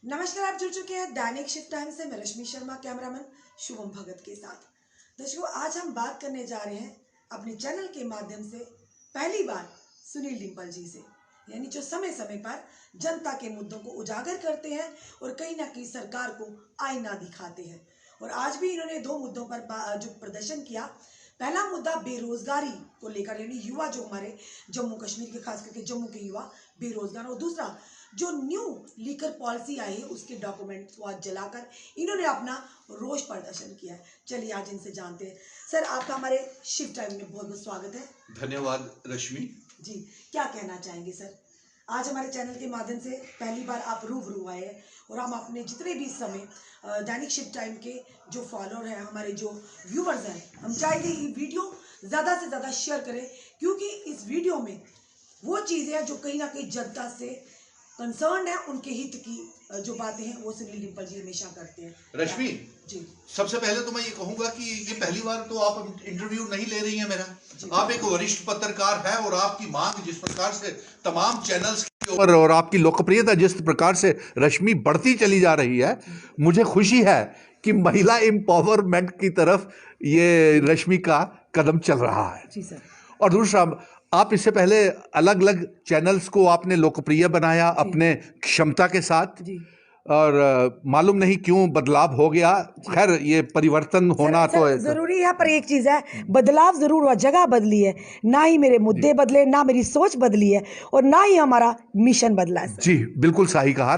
नमस्कार, आप जुड़ चुके हैं दैनिक शिफ्ट टाइम से। मैं रश्मि शर्मा, कैमरामैन शुभम भगत के साथ। दर्शकों, आज हम बात करने जा रहे हैं अपने चैनल के माध्यम से पहली बार सुनील डिम्पल जी से, यानी जो समय समय पर जनता के मुद्दों को उजागर करते हैं और कहीं ना कहीं सरकार को आईना दिखाते हैं। और आज भी इन्होंने दो मुद्दों पर जो प्रदर्शन किया। पहला मुद्दा बेरोजगारी को लेकर, यानी युवा जो हमारे जम्मू कश्मीर के, खास करके जम्मू के युवा बेरोजगार, और दूसरा जो न्यू लीकर पॉलिसी आई है उसके डॉक्यूमेंट्स को आज जलाकर इन्होंने अपना रोष प्रदर्शन किया है। चलिए आज इनसे जानते हैं। सर, आपका हमारे शिफ्ट टाइम में बहुत बहुत स्वागत है। धन्यवाद रश्मि जी, क्या कहना चाहेंगे सर? आज हमारे चैनल के माध्यम से पहली बार आप रूबरू आए हैं और हम अपने जितने भी इस समय दैनिक शिफ्ट टाइम के जो फॉलोअर हैं, हमारे जो व्यूवर्स हैं, हम चाहेंगे ये वीडियो ज़्यादा से ज़्यादा शेयर करें, क्योंकि इस वीडियो में वो चीज़ें हैं जो कहीं ना कहीं जनता से कंसर्न है, उनके हित की जो बातें हैं वो सुनील डिम्पल जी हमेशा करते हैं। रश्मि जी, सबसे पहले तो मैं ये कहूंगा कि ये पहली बार तो आप इंटरव्यू नहीं ले रही हैं मेरा। आप एक वरिष्ठ पत्रकार है और आपकी मांग जिस प्रकार से तमाम चैनल्स के ऊपर और आपकी लोकप्रियता जिस प्रकार से रश्मि बढ़ती चली जा रही है, मुझे खुशी है कि महिला एम्पावरमेंट की तरफ ये रश्मि का कदम चल रहा है। जी सर। और दूसरा, आप इससे पहले अलग अलग चैनल्स को आपने लोकप्रिय बनाया अपने क्षमता के साथ, जी, और मालूम नहीं क्यों बदलाव हो गया। खैर, ये परिवर्तन होना सर, तो सर, जरूरी है, पर एक चीज है, बदलाव जरूर हुआ, जगह बदली है, ना ही मेरे मुद्दे बदले, ना मेरी सोच बदली है, और ना ही हमारा मिशन बदला है सर। जी, बिल्कुल सही कहा।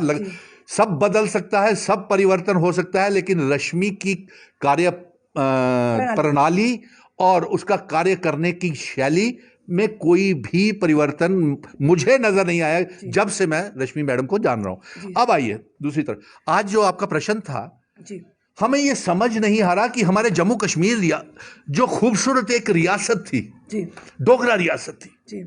सब बदल सकता है, सब परिवर्तन हो सकता है, लेकिन रश्मि की कार्य प्रणाली और उसका कार्य करने की शैली में कोई भी परिवर्तन मुझे नजर नहीं आया जब से मैं रश्मि मैडम को जान रहा हूं। अब आइए दूसरी तरफ, आज जो आपका प्रश्न था, जी, हमें यह समझ नहीं आ रहा कि हमारे जम्मू कश्मीर जो खूबसूरत एक रियासत थी, जी, डोगरा रियासत थी, जी,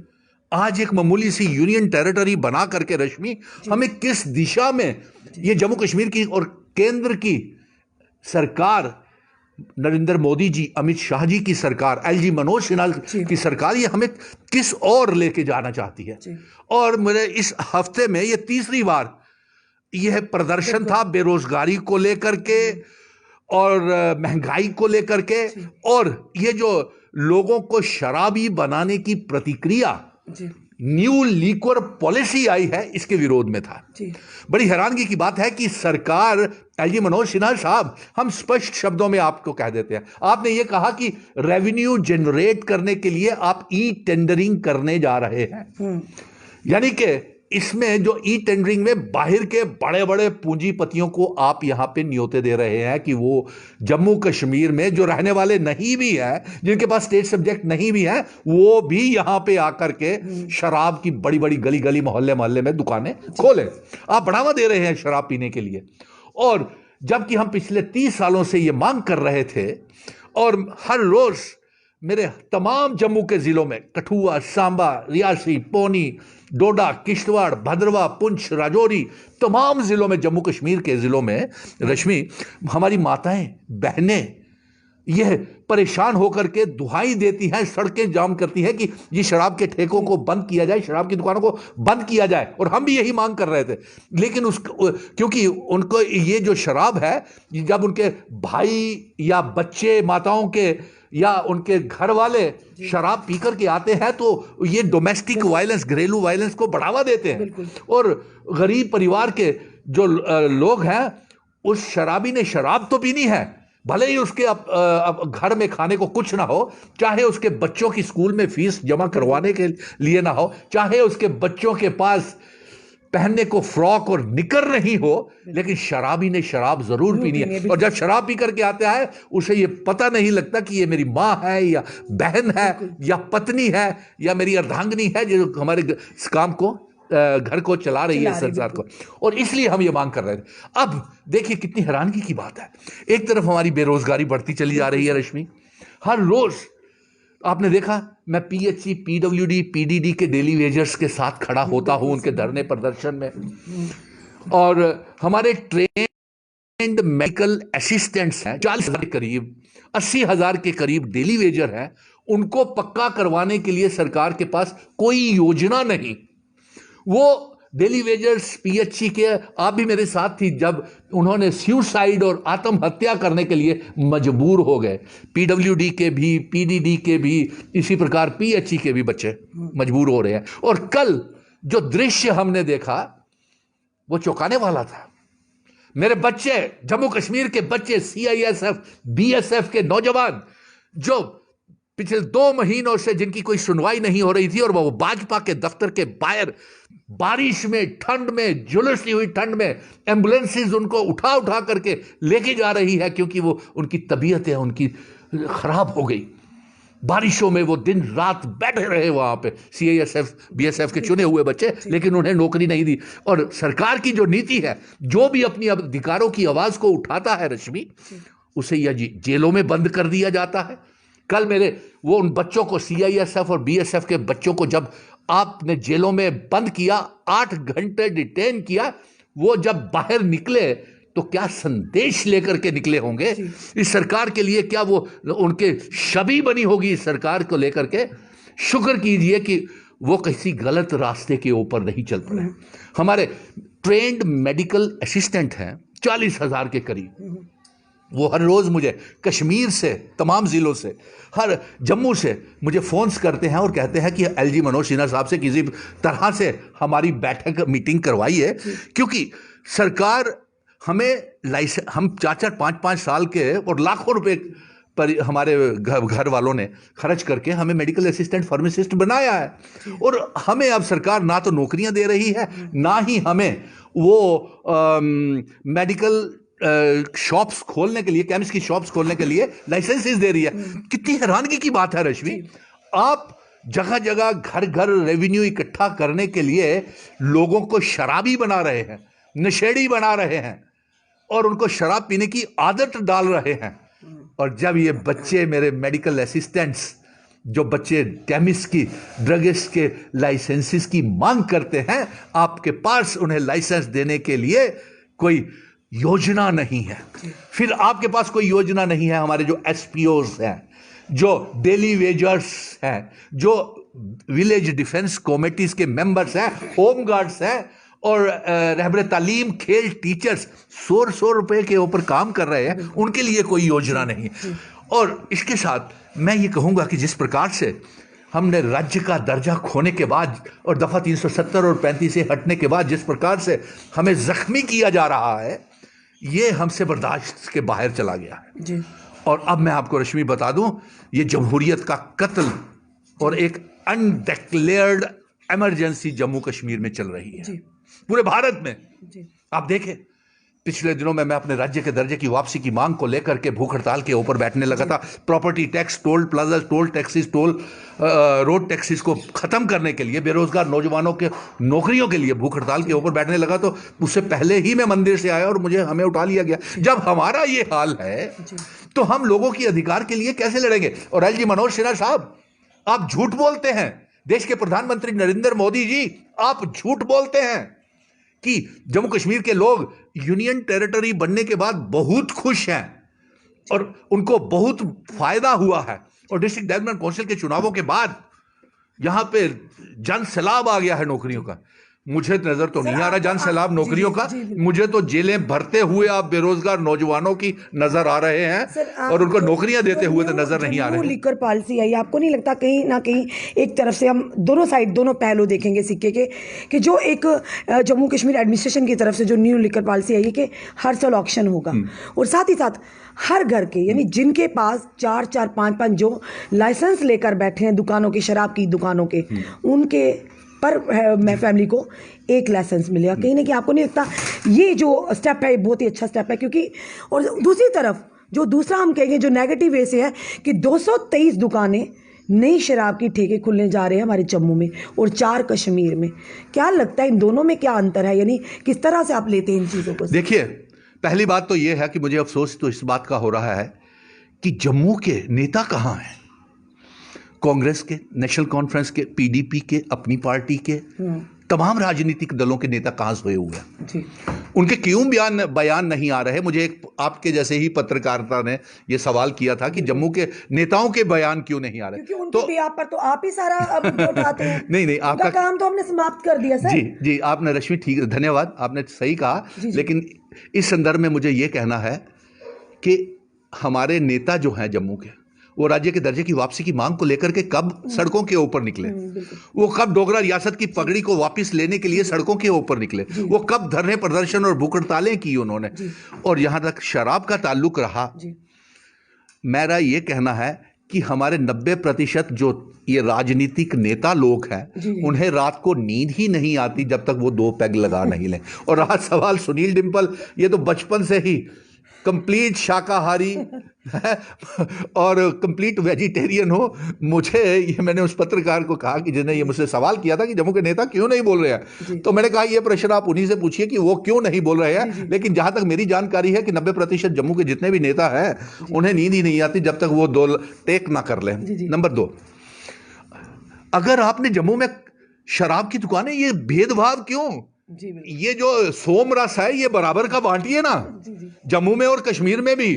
आज एक मामूली सी यूनियन टेरिटरी बना करके रश्मि हमें किस दिशा में ये जम्मू कश्मीर की और केंद्र की सरकार, नरेंद्र मोदी जी, अमित शाह जी की सरकार, एलजी मनोज सिन्हा की सरकार, ये हमें किस ओर लेके जाना चाहती है। और मेरे इस हफ्ते में ये तीसरी बार यह प्रदर्शन था बेरोजगारी को लेकर के और महंगाई को लेकर के, और ये जो लोगों को शराबी बनाने की प्रतिक्रिया न्यू लीकर पॉलिसी आई है, इसके विरोध में था। बड़ी हैरानगी की बात है कि सरकार, एलजी मनोज सिन्हा साहब, हम स्पष्ट शब्दों में आपको कह देते हैं, आपने ये कहा कि रेवेन्यू जनरेट करने के लिए आप ई टेंडरिंग करने जा रहे हैं। यानी कि इसमें जो ई टेंडरिंग में बाहर के बड़े बड़े पूंजीपतियों को आप यहां पे न्योते दे रहे हैं कि वो जम्मू कश्मीर में जो रहने वाले नहीं भी हैं, जिनके पास स्टेट सब्जेक्ट नहीं भी हैं, वो भी यहां पे आकर के शराब की बड़ी बड़ी गली गली मोहल्ले मोहल्ले में दुकानें खोलें। आप बढ़ावा दे रहे हैं शराब पीने के लिए। और जबकि हम पिछले 30 सालों से ये मांग कर रहे थे, और हर रोज मेरे तमाम जम्मू के जिलों में, कठुआ, सांबा, रियासी, पौनी, डोडा, किश्तवाड़, भद्रवा, पुंछ, राजौरी, तमाम जिलों में, जम्मू कश्मीर के जिलों में रश्मि, हमारी माताएं, बहनें यह परेशान होकर के दुहाई देती हैं, सड़कें जाम करती हैं कि ये शराब के ठेकों को बंद किया जाए, शराब की दुकानों को बंद किया जाए। और हम भी यही मांग कर रहे थे, लेकिन क्योंकि उनको ये जो शराब है, जब उनके भाई या बच्चे, माताओं के या उनके घर वाले शराब पीकर के आते हैं, तो ये डोमेस्टिक वायलेंस, घरेलू वायलेंस को बढ़ावा देते हैं। और गरीब परिवार के जो लोग हैं, उस शराबी ने शराब तो पीनी है, भले ही उसके अब घर में खाने को कुछ ना हो, चाहे उसके बच्चों की स्कूल में फीस जमा करवाने के लिए ना हो, चाहे उसके बच्चों के पास पहनने को फ्रॉक और निकर नहीं हो, लेकिन शराबी ने शराब जरूर पीनी है। और जब शराब पी करके आता है, उसे ये पता नहीं लगता कि ये मेरी माँ है या बहन है या पत्नी है या मेरी अर्धांगिनी है, जो हमारे काम को, घर को चला रही है, संसार को। और इसलिए हम ये मांग कर रहे थे। अब देखिए कितनी हैरानगी की बात है, एक तरफ हमारी बेरोजगारी बढ़ती चली जा रही है रश्मि, हर रोज आपने देखा, मैं पीएचसी, पीडब्ल्यूडी, पीडीडी के डेली वेजर्स के साथ खड़ा होता हूं उनके धरने प्रदर्शन में, और हमारे ट्रेंड मेडिकल असिस्टेंट्स हैं 40,000 के करीब, 80,000 के करीब डेली वेजर हैं, उनको पक्का करवाने के लिए सरकार के पास कोई योजना नहीं। वो डेली वेजर्स पीएचई के, आप भी मेरे साथ थी जब उन्होंने सुसाइड और आत्महत्या करने के लिए मजबूर हो गए। पीडब्ल्यूडी के भी, पीडीडी के भी, इसी प्रकार पीएचई के भी बच्चे मजबूर हो रहे हैं। और कल जो दृश्य हमने देखा वो चौंकाने वाला था। मेरे बच्चे, जम्मू कश्मीर के बच्चे, सीआईएसएफ बीएसएफ के नौजवान जो पिछले 2 महीनों से जिनकी कोई सुनवाई नहीं हो रही थी, और वो भाजपा के दफ्तर के बाहर बारिश में, ठंड में, झुलसती हुई ठंड में एम्बुलेंसेज उनको उठा उठा करके लेके जा रही है, क्योंकि वो उनकी तबीयतें उनकी खराब हो गई। बारिशों में वो दिन रात बैठे रहे वहां पे, सीआईएसएफ बीएसएफ के चुने हुए बच्चे, लेकिन उन्हें नौकरी नहीं दी। और सरकार की जो नीति है, जो भी अपनी अधिकारों की आवाज को उठाता है रश्मि, उसे यह जेलों में बंद कर दिया जाता है। कल वो उन बच्चों को, सीआईएसएफ और बीएसएफ के बच्चों को जब आपने जेलों में बंद किया, 8 घंटे डिटेन किया, वो जब बाहर निकले तो क्या संदेश लेकर के निकले होंगे इस सरकार के लिए? क्या वो उनके छवि बनी होगी इस सरकार को लेकर के? शुक्र कीजिए कि वो किसी गलत रास्ते के ऊपर नहीं चल पड़े। हमारे ट्रेंड मेडिकल असिस्टेंट हैं 40,000 के करीब, वो हर रोज मुझे कश्मीर से, तमाम जिलों से, हर जम्मू से मुझे फोन्स करते हैं और कहते हैं कि एलजी मनोज सिन्हा साहब से किसी तरह से हमारी बैठक, मीटिंग करवाई है, क्योंकि सरकार हमें लाइसेंस, हम 4-4, 5-5 साल के और लाखों रुपए पर हमारे घर वालों ने खर्च करके हमें मेडिकल असिस्टेंट, फार्मासिस्ट बनाया है। और हमें अब सरकार ना तो नौकरियां दे रही है, ना ही हमें वो मेडिकल शॉप्स खोलने के लिए, केमिस्ट की शॉप्स खोलने के लिए लाइसेंसेस दे रही है। कितनी हैरानगी की बात है रश्मि। आप जगह जगह, घर घर रेवेन्यू इकट्ठा करने के लिए लोगों को शराबी बना रहे हैं, नशेड़ी बना रहे हैं, और उनको शराब पीने की आदत डाल रहे हैं। और जब ये बच्चे, मेरे मेडिकल असिस्टेंट्स, जो बच्चे केमिस्ट की, ड्रगिस्ट के लाइसेंसेस की मांग करते हैं, आपके पास उन्हें लाइसेंस देने के लिए कोई योजना नहीं है। फिर आपके पास कोई योजना नहीं है। हमारे जो एसपीओज हैं, जो डेली वेजर्स हैं, जो विलेज डिफेंस कमेटीज के मेंबर्स हैं, होम गार्ड्स हैं, और रहबर तालीम, खेल टीचर्स 100 रुपए के ऊपर काम कर रहे हैं, उनके लिए कोई योजना नहीं। और इसके साथ मैं ये कहूँगा कि जिस प्रकार से हमने राज्य का दर्जा खोने के बाद और दफ़ा 370 और 35 से हटने के बाद जिस प्रकार से हमें जख्मी किया जा रहा है, ये हमसे बर्दाश्त के बाहर चला गया है जी। और अब मैं आपको रश्मि बता दूं, ये जमहूरियत का कत्ल और एक अनडिक्लेयर्ड इमरजेंसी जम्मू कश्मीर में चल रही है जी। पूरे भारत में जी। आप देखें, पिछले दिनों में मैं अपने राज्य के दर्जे की वापसी की मांग को लेकर के भूख हड़ताल के ऊपर बैठने लगा था। Property tax, toll plaza, toll taxes, road taxes को खत्म करने के लिए, बेरोजगार नौजवानों के नौकरियों के लिए भूख हड़ताल के ऊपर बैठने लगा। तो उससे पहले ही मैं मंदिर से आया और हमें उठा लिया गया। जब हमारा ये हाल है तो हम लोगों के अधिकार के लिए कैसे लड़ेंगे? और एलजी मनोज सिन्हा साहब, आप झूठ बोलते हैं। देश के प्रधानमंत्री नरेंद्र मोदी जी, आप झूठ बोलते हैं कि जम्मू कश्मीर के लोग यूनियन टेरिटरी बनने के बाद बहुत खुश हैं और उनको बहुत फायदा हुआ है। और डिस्ट्रिक्ट डेवलपमेंट काउंसिल के चुनावों के बाद यहां पे जन सैलाब आ गया है नौकरियों का। मुझे नजर तो नहीं आ रहा जन सैलाब नौकरियों का। मुझे तो जेलें भरते हुए आप बेरोजगार नौजवानों की नजर आ रहे हैं और उनको नौकरियां देते हुए तो नजर नहीं आ रहे हैं। लिकर पॉलिसी आई, आपको नहीं लगता कहीं ना कहीं एक तरफ से हम दोनों साइड, दोनों पहलू देखेंगे सिक्के के, कि जो एक जम्मू कश्मीर एडमिनिस्ट्रेशन की तरफ से जो न्यू लिकर पॉलिसी आई है कि हर साल ऑक्शन होगा, और साथ ही साथ हर घर के, यानी जिनके पास 4-4, 5-5 जो लाइसेंस लेकर बैठे हैं दुकानों के, शराब की दुकानों के, उनके पर मैं फैमिली को एक लाइसेंस मिलेगा। कहीं ना कहीं आपको नहीं लगता ये जो स्टेप है बहुत ही अच्छा स्टेप है? क्योंकि और दूसरी तरफ जो दूसरा हम कहेंगे जो नेगेटिव वे से है कि 223 दुकानें नई शराब की ठेके खुलने जा रहे हैं हमारे जम्मू में और 4 कश्मीर में। क्या लगता है इन दोनों में क्या अंतर है, यानी किस तरह से आप लेते हैं इन चीज़ों को? देखिए, पहली बात तो यह है कि मुझे अफसोस तो इस बात का हो रहा है कि जम्मू के नेता कहाँ हैं? कांग्रेस के, नेशनल कॉन्फ्रेंस के, पीडीपी के, अपनी पार्टी के, तमाम राजनीतिक दलों के नेता कहां सोए हुए हैं? उनके क्यों बयान नहीं आ रहे? मुझे एक आपके जैसे ही पत्रकारिता ने ये सवाल किया था कि जम्मू के नेताओं के बयान क्यों नहीं आ रहे? क्योंकि उनके बिहाफ पर तो आप ही सारा मुद्दे उठाते हैं। नहीं उनका आपका काम तो हमने समाप्त कर दिया सर। जी जी, आपने रश्मि ठीक, धन्यवाद, आपने सही कहा। जी, जी। लेकिन इस संदर्भ में मुझे ये कहना है कि हमारे नेता जो हैं जम्मू के, वो राज्य के दर्जे की वापसी की मांग को लेकर के कब सड़कों के ऊपर निकले? बिल्कुल। वो कब डोगरा रियासत की पगड़ी को वापस लेने के लिए सड़कों के ऊपर निकले? वो कब धरने प्रदर्शन और भूख हड़तालें की उन्होंने? और यहां तक शराब का ताल्लुक रहा, मेरा ये कहना है कि हमारे 90% जो ये राजनीतिक नेता लोग हैं, उन्हें रात को नींद ही नहीं आती जब तक वो 2 पैग लगा नहीं लें। और रहा सवाल सुनील डिंपल, ये तो बचपन से ही कंप्लीट शाकाहारी है और कंप्लीट वेजिटेरियन हो। मुझे ये, मैंने उस पत्रकार को कहा कि जिन्हें ये मुझसे सवाल किया था कि जम्मू के नेता क्यों नहीं बोल रहे हैं, तो मैंने कहा ये प्रश्न आप उन्हीं से पूछिए कि वो क्यों नहीं बोल रहे हैं। लेकिन जहां तक मेरी जानकारी है कि 90% जम्मू के जितने भी नेता हैं उन्हें नींद ही नहीं आती जब तक वो 2 टेक ना कर लें। नंबर 2, अगर आपने जम्मू में शराब की दुकानें, ये भेदभाव क्यों? ये जो सोम रस है ये बराबर का बांटिए ना, जम्मू में और कश्मीर में भी।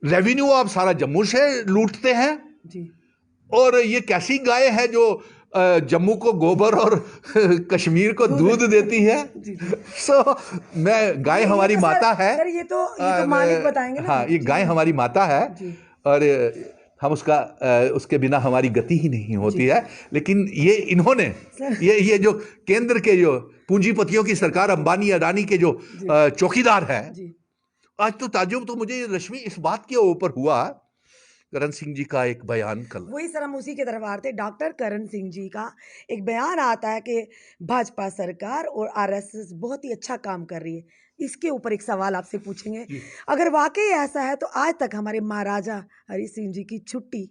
रेवेन्यू आप सारा जम्मू से लूटते हैं और ये कैसी गाय है जो जम्मू को गोबर और कश्मीर को दूध देती है? मैं, गाय हमारी माता है। सर ये तो मालिक बताएंगे ना। हाँ, ये गाय हमारी माता है और हम उसके बिना हमारी गति ही नहीं होती है। लेकिन ये इन्होंने ये जो केंद्र के जो पूंजीपतियों की सरकार, अंबानी अडानी के जो चौकीदार है, आज तो ताज्जुब तो मुझे रश्मि इस बात के ऊपर हुआ, करण सिंह जी का एक बयान कल, वही सर हम उसी के तरफ आ रहे थे। डॉक्टर करण सिंह जी का एक बयान आता है कि भाजपा सरकार और आरएसएस बहुत ही अच्छा काम कर रही है। इसके ऊपर एक सवाल आपसे पूछेंगे, अगर वाकई ऐसा है तो आज तक हमारे महाराजा हरि सिंह जी की छुट्टी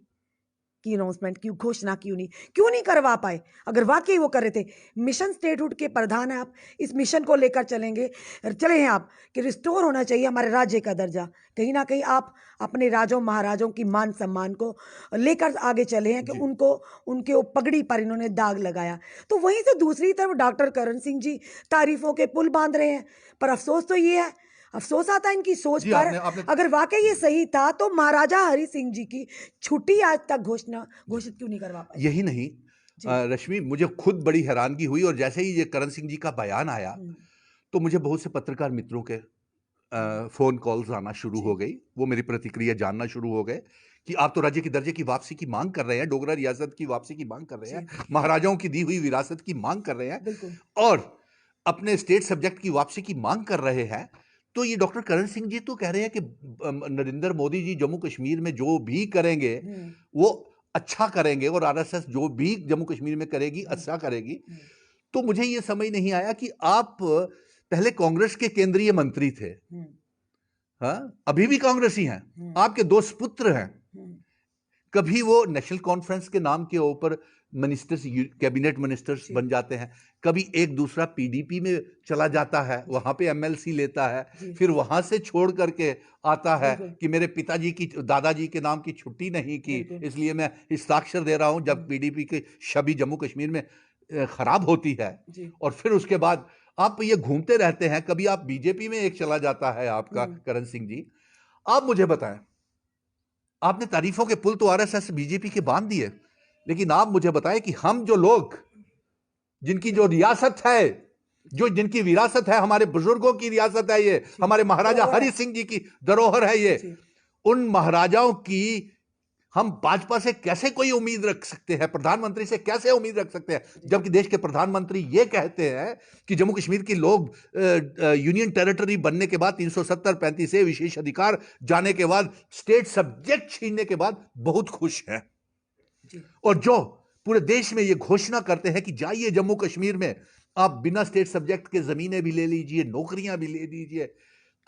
की अनाउंसमेंट की घोषणा क्यों नहीं करवा पाए? अगर वाकई वो कर रहे थे, मिशन स्टेटहुड के प्रधान है आप, इस मिशन को लेकर चले हैं आप कि रिस्टोर होना चाहिए हमारे राज्य का दर्जा। कहीं ना कहीं आप अपने राजों महाराजों की मान सम्मान को लेकर आगे चले हैं कि उनके पगड़ी पर इन्होंने दाग लगाया। तो वहीं से दूसरी तरफ डॉक्टर करण सिंह जी तारीफों के पुल बांध रहे हैं। पर अफसोस तो ये है, अफसोस आता है इनकी सोच पर। अगर वाकई ये सही था तो महाराजा हरि सिंह जी की छुट्टी आज तक घोषित क्यों नहीं करवा पाए? यही नहीं रश्मि, मुझे खुद बड़ी हैरानगी हुई और जैसे ही ये करण सिंह जी का बयान आया तो मुझे बहुत से पत्रकार मित्रों के फोन कॉल्स आना शुरू हो गई। वो मेरी प्रतिक्रिया जानना शुरू हो गए कि आप तो राज्य के दर्जे की वापसी की मांग कर रहे हैं, डोगरा रियासत की वापसी की मांग कर रहे हैं, महाराजाओं की दी हुई विरासत की मांग कर रहे हैं और अपने स्टेट सब्जेक्ट की वापसी की मांग कर रहे हैं। तो ये डॉक्टर करण सिंह जी तो कह रहे हैं कि नरेंद्र मोदी जी जम्मू कश्मीर में जो भी करेंगे वो अच्छा करेंगे और आरएसएस जो भी जम्मू कश्मीर में करेगी अच्छा करेगी। तो मुझे ये समझ नहीं आया कि आप पहले कांग्रेस के केंद्रीय मंत्री थे, हाँ, अभी भी कांग्रेसी हैं, आपके 2 सुपुत्र हैं, कभी वो नेशनल कॉन्फ्रेंस के नाम के ऊपर मिनिस्टर्स, कैबिनेट मिनिस्टर्स बन जाते हैं, कभी एक दूसरा पीडीपी में चला जाता है, वहां पे एमएलसी लेता है, फिर वहां से छोड़ करके आता है कि मेरे पिताजी की, दादाजी के नाम की छुट्टी नहीं की, इसलिए मैं हस्ताक्षर दे रहा हूं जब पीडीपी की छवि जम्मू कश्मीर में खराब होती है। और फिर उसके बाद आप ये घूमते रहते हैं, कभी आप बीजेपी में एक चला जाता है आपका करण सिंह जी। आप मुझे बताएं, आपने तारीफों के पुल तो आरएसएस बीजेपी के बांध दिए, लेकिन आप मुझे बताएं कि हम जो लोग, जिनकी जो रियासत है, जो जिनकी विरासत है, हमारे बुजुर्गों की रियासत है, ये हमारे महाराजा हरि सिंह जी की धरोहर है, ये उन महाराजाओं की हम भाजपा से कैसे कोई उम्मीद रख सकते हैं, प्रधानमंत्री से कैसे उम्मीद रख सकते हैं, जबकि देश के प्रधानमंत्री ये कहते हैं कि जम्मू कश्मीर के लोग यूनियन टेरिटरी बनने के बाद 370-35 से विशेष अधिकार जाने के बाद, स्टेट सब्जेक्ट छीनने के बाद बहुत खुश हैं। और जो पूरे देश में ये घोषणा करते हैं कि जाइए जम्मू कश्मीर में, आप बिना स्टेट सब्जेक्ट के जमीनें भी ले लीजिए, नौकरियां भी ले लीजिए।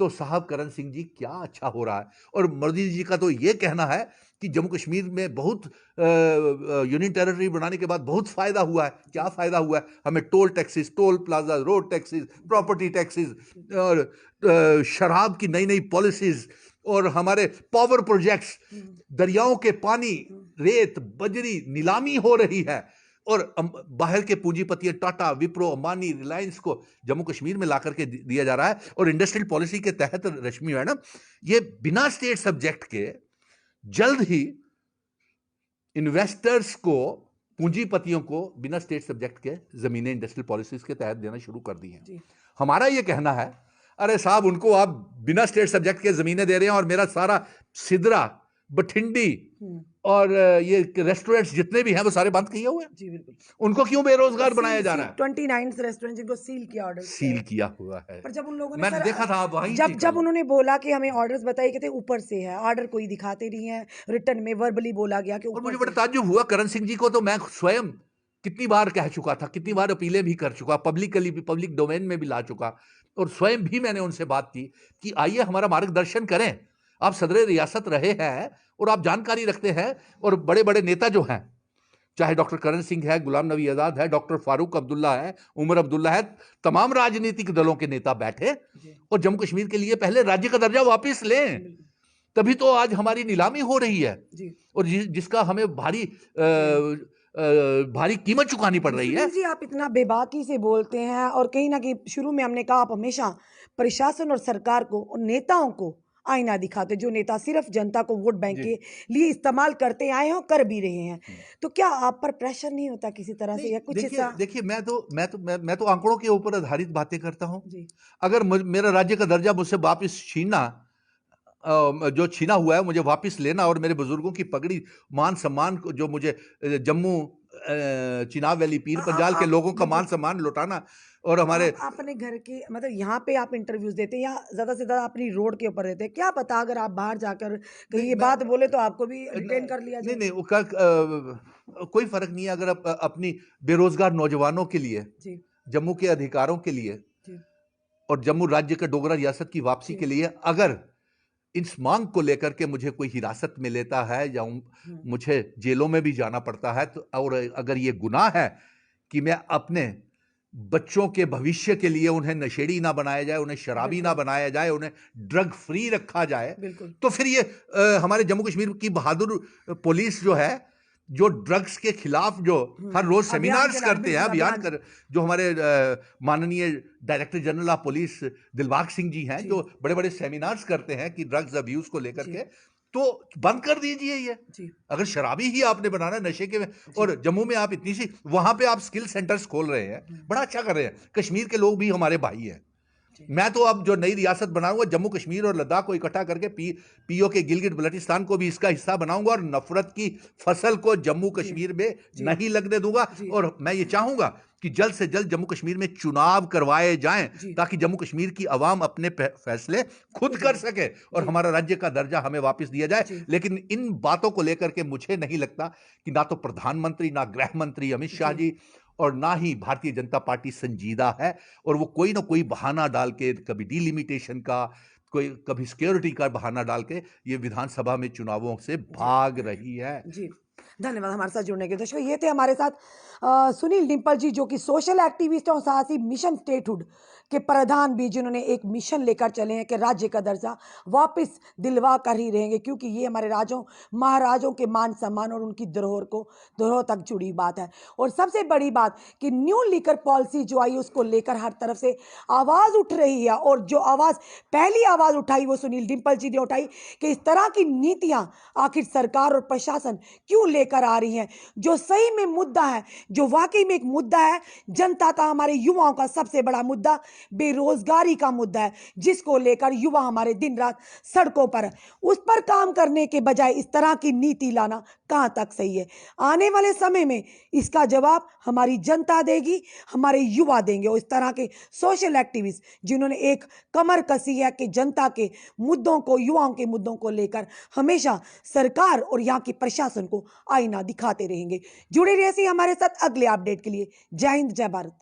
तो साहब करण सिंह जी क्या अच्छा हो रहा है। और मोदी जी का तो ये कहना है कि जम्मू कश्मीर में बहुत यूनियन टेरिटरी बनाने के बाद बहुत फायदा हुआ है। क्या फायदा हुआ है? हमें toll taxes, toll plaza, road taxes, property taxes और शराब की नई नई पॉलिसीज और हमारे पावर प्रोजेक्ट्स, दरियाओं के पानी, रेत, बजरी नीलामी हो रही है। और बाहर के पूंजीपति टाटा, विप्रो, अंबानी, रिलायंस को जम्मू कश्मीर में ला करके दिया जा रहा है। और इंडस्ट्रियल पॉलिसी के तहत रश्मि मैडम, ये बिना स्टेट सब्जेक्ट के जल्द ही इन्वेस्टर्स को, पूंजीपतियों को बिना स्टेट सब्जेक्ट के जमीनें इंडस्ट्रियल पॉलिसीज के तहत देना शुरू कर दी हैं। हमारा ये कहना है, अरे साहब, उनको आप बिना स्टेट सब्जेक्ट के जमीनें दे रहे हैं और मेरा सारा सिदरा, बठिंडी और ये रेस्टोरेंट्स जितने भी हैं वो सारे बंद किए हुए हैं। जी बिल्कुल। उनको क्यों बेरोजगार बनाया जा रहा है? 29 रेस्टोरेंट जिनको सील किया, ऑर्डर सील किया हुआ है। पर जब उन लोगों ने मैंने देखा था, आप वहीं जब उन्होंने बोला कि हमें ऑर्डर्स बताइए, कहते ऊपर से है, ऑर्डर कोई दिखाते नहीं है, रिटर्न में वर्बली बोला गया कि और ऊपर मुझे से। बड़ा ताज्जुब हुआ, करण सिंह जी को तो मैं स्वयं कितनी बार कह चुका था, कितनी बार अपीलें भी कर चुका, पब्लिकली भी, पब्लिक डोमेन में भी ला चुका, और स्वयं भी मैंने उनसे बात की कि आइए हमारा मार्गदर्शन करें। आप सदर रियासत रहे हैं और आप जानकारी रखते हैं, और बड़े बड़े नेता जो हैं, चाहे डॉक्टर करण सिंह है, गुलाम नबी आजाद है, डॉक्टर फारूक अब्दुल्ला है, उमर अब्दुल्ला है, तमाम राजनीतिक दलों के नेता बैठे और जम्मू कश्मीर के लिए पहले राज्य का दर्जा वापस लें, तभी तो आज हमारी नीलामी हो रही है और जिसका हमें भारी भारी कीमत चुकानी पड़ रही है। जी, आप इतना बेबाकी से बोलते हैं, और कहीं ना कहीं शुरू में हमने कहा, आप हमेशा प्रशासन और सरकार को और नेताओं को आईना दिखाते, जो नेता सिर्फ जनता को वोट बैंक के लिए इस्तेमाल करते आए हैं, कर भी रहे हैं। तो क्या आप पर प्रेशर नहीं होता किसी तरह से, या कुछ हिस्सा? देखिए, मैं तो आंकड़ों के ऊपर आधारित बातें करता हूं। अगर मेरा राज्य का दर्जा मुझसे वापस छीनना, जो छीना हुआ है मुझे वापस लेना, और मेरे बुजुर्गों की पगड़ी, मान सम्मान को, जो मुझे जम्मू, चिनाब वैली, पीर पंजाल के लोगों का मान सम्मान लौटाना, और हमारे अपने घर के, मतलब यहाँ पे आप इंटरव्यूज देते हैं या ज्यादा से ज्यादा अपनी रोड के ऊपर देते हैं? क्या पता अगर आप बाहर जाकर कहीं ये बात बोले तो आपको भी डिटेन कर लिया जाए। नहीं, कोई फर्क नहीं है। अगर अपनी बेरोजगार नौजवानों के लिए, जम्मू के अधिकारों के लिए और जम्मू राज्य का डोगरा रियासत की वापसी के लिए अगर इस मांग को लेकर के मुझे कोई हिरासत में लेता है या मुझे जेलों में भी जाना पड़ता है, तो और अगर ये गुनाह है कि मैं अपने बच्चों के भविष्य के लिए उन्हें नशेड़ी ना बनाया जाए, उन्हें शराबी ना बनाया जाए, उन्हें ड्रग फ्री रखा जाए, तो फिर ये हमारे जम्मू कश्मीर की बहादुर पुलिस जो है, जो ड्रग्स के खिलाफ जो हर रोज सेमिनार्स करते हैं, अभियान कर, जो हमारे माननीय director general of police Dilbag Singh ji हैं, जो बड़े बड़े सेमिनार्स करते हैं कि ड्रग्स अब्यूज को लेकर के, तो बंद कर दीजिए ये। अगर शराबी ही आपने बनाना नशे के, और जम्मू में आप इतनी सी, वहां पे आप स्किल सेंटर्स खोल रहे हैं, बड़ा अच्छा कर रहे हैं। कश्मीर के लोग भी हमारे भाई हैं। मैं तो अब जो नई रियासत बनाऊंगा, जम्मू कश्मीर और लद्दाख को इकट्ठा करके पीओ के गिलगिट बल्टिस्तान को भी इसका हिस्सा बनाऊंगा, और नफरत की फसल को जम्मू कश्मीर में नहीं लगने दूंगा। और मैं ये चाहूंगा कि जल्द से जल्द जम्मू कश्मीर में चुनाव करवाए जाएं, ताकि जम्मू कश्मीर की आवाम अपने फैसले खुद कर सके और हमारा राज्य का दर्जा हमें वापस दिया जाए। लेकिन इन बातों को लेकर के मुझे नहीं लगता कि ना तो प्रधानमंत्री, ना गृह मंत्री अमित शाह जी, और ना ही भारतीय जनता पार्टी संजीदा है, और वो कोई ना कोई बहाना डाल के, कभी डिलिमिटेशन का, कोई कभी सिक्योरिटी का बहाना डाल के ये विधानसभा में चुनावों से भाग रही है। जी, धन्यवाद हमारे साथ जुड़ने के। दर्शकों, ये थे हमारे साथ सुनील डिम्पल जी, जो कि सोशल एक्टिविस्ट और साहसी मिशन स्टेटहुड के प्रधान भी, जिन्होंने एक मिशन लेकर चले हैं कि राज्य का दर्जा वापस दिलवा कर ही रहेंगे, क्योंकि ये हमारे राजों महाराजों के मान सम्मान और उनकी धरोहर तक जुड़ी बात है। और सबसे बड़ी बात कि न्यू लीकर पॉलिसी जो आई, उसको लेकर हर तरफ से आवाज़ उठ रही है, और जो पहली आवाज़ उठाई वो सुनील डिम्पल जी ने उठाई कि इस तरह की नीतियाँ आखिर सरकार और प्रशासन क्यों लेकर आ रही हैं, जो सही में मुद्दा है, जो वाकई में एक मुद्दा है, जनता का, हमारे युवाओं का सबसे बड़ा मुद्दा बेरोजगारी का मुद्दा है, जिसको लेकर युवा हमारे दिन रात सड़कों पर है। उस पर काम करने के बजाय इस तरह की नीति लाना कहां तक सही है? आने वाले समय में इसका जवाब हमारी जनता देगी, हमारे युवा देंगे। और इस तरह के सोशल एक्टिविस्ट जिन्होंने एक कमर कसी है कि जनता के मुद्दों को, युवाओं के मुद्दों को लेकर हमेशा सरकार और यहाँ की प्रशासन को आईना दिखाते रहेंगे। जुड़े रहिए हमारे साथ अगले अपडेट के लिए। जय हिंद, जय भारत।